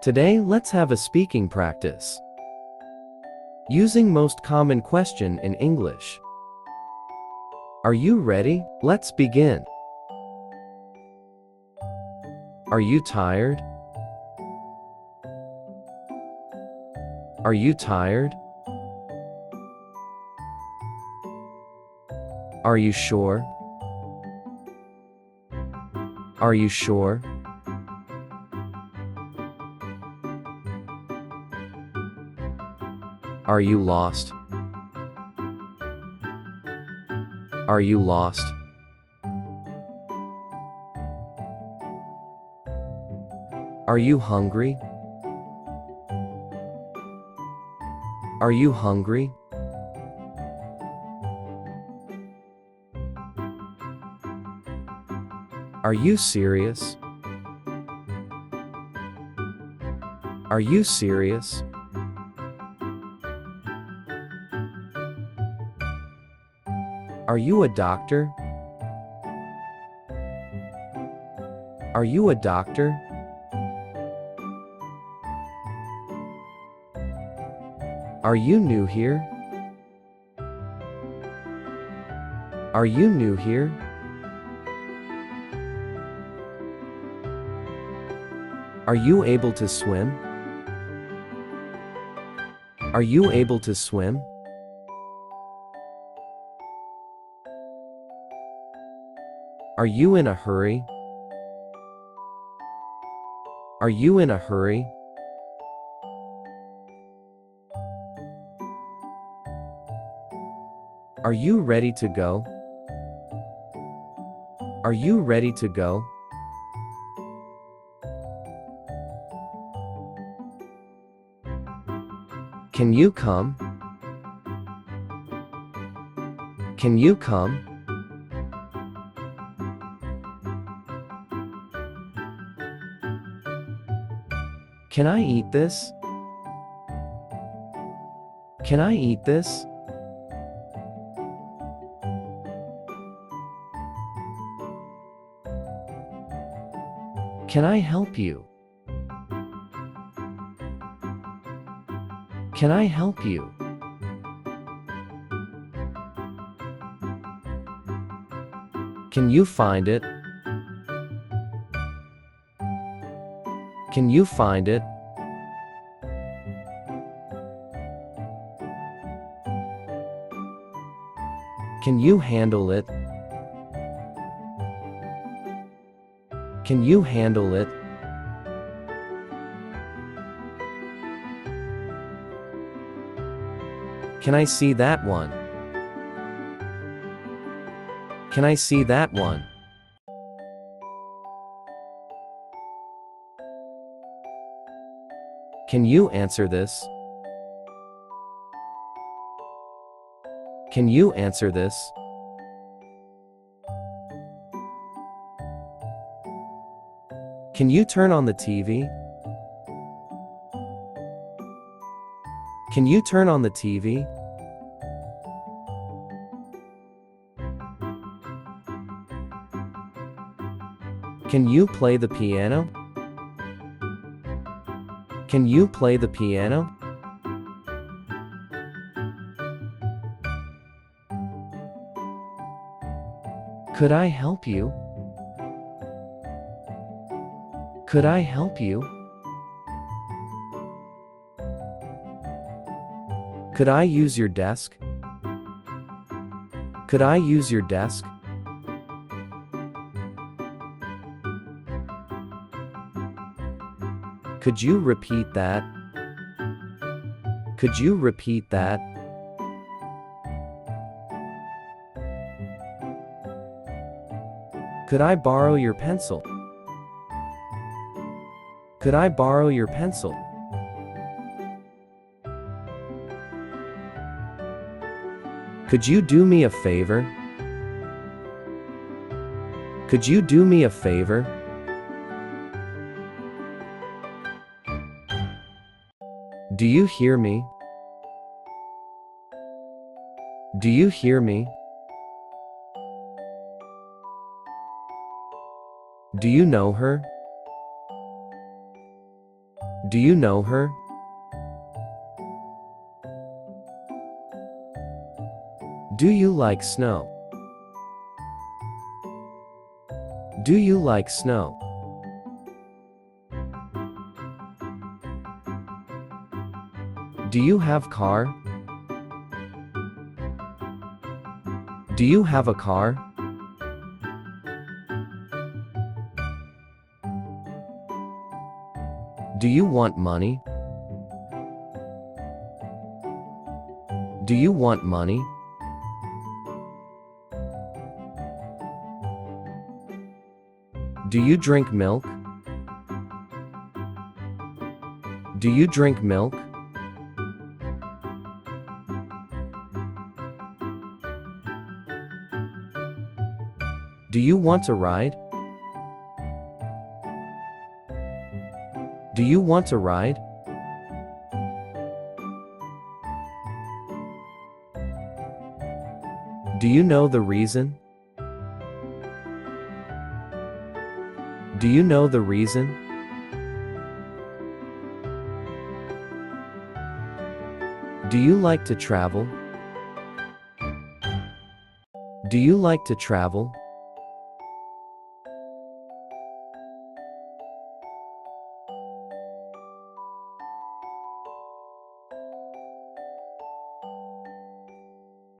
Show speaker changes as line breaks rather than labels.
Today, let's have a speaking practice. Using most common question in English. Are you ready? Let's begin. Are you tired? Are you tired? Are you sure? Are you sure? Are you lost? Are you lost? Are you hungry? Are you hungry? Are you serious? Are you serious? Are you a doctor? Are you a doctor? Are you new here? Are you new here? Are you able to swim? Are you able to swim? Are you in a hurry? Are you in a hurry? Are you ready to go? Are you ready to go? Can you come? Can you come? Can I eat this? Can I eat this? Can I help you? Can I help you? Can you find it? Can you find it? Can you handle it? Can you handle it? Can I see that one? Can I see that one? Can you answer this? Can you answer this? Can you turn on the TV? Can you turn on the TV? Can you play the piano? Can you play the piano? Could I help you? Could I help you? Could I use your desk? Could I use your desk? Could you repeat that? Could you repeat that? Could I borrow your pencil? Could I borrow your pencil? Could you do me a favor? Could you do me a favor? Do you hear me? Do you hear me? Do you know her? Do you know her? Do you like snow? Do you like snow? Do you have car? Do you have a car? Do you want money? Do you want money? Do you drink milk? Do you drink milk? Do you want a ride? Do you want a ride? Do you know the reason? Do you know the reason? Do you like to travel? Do you like to travel?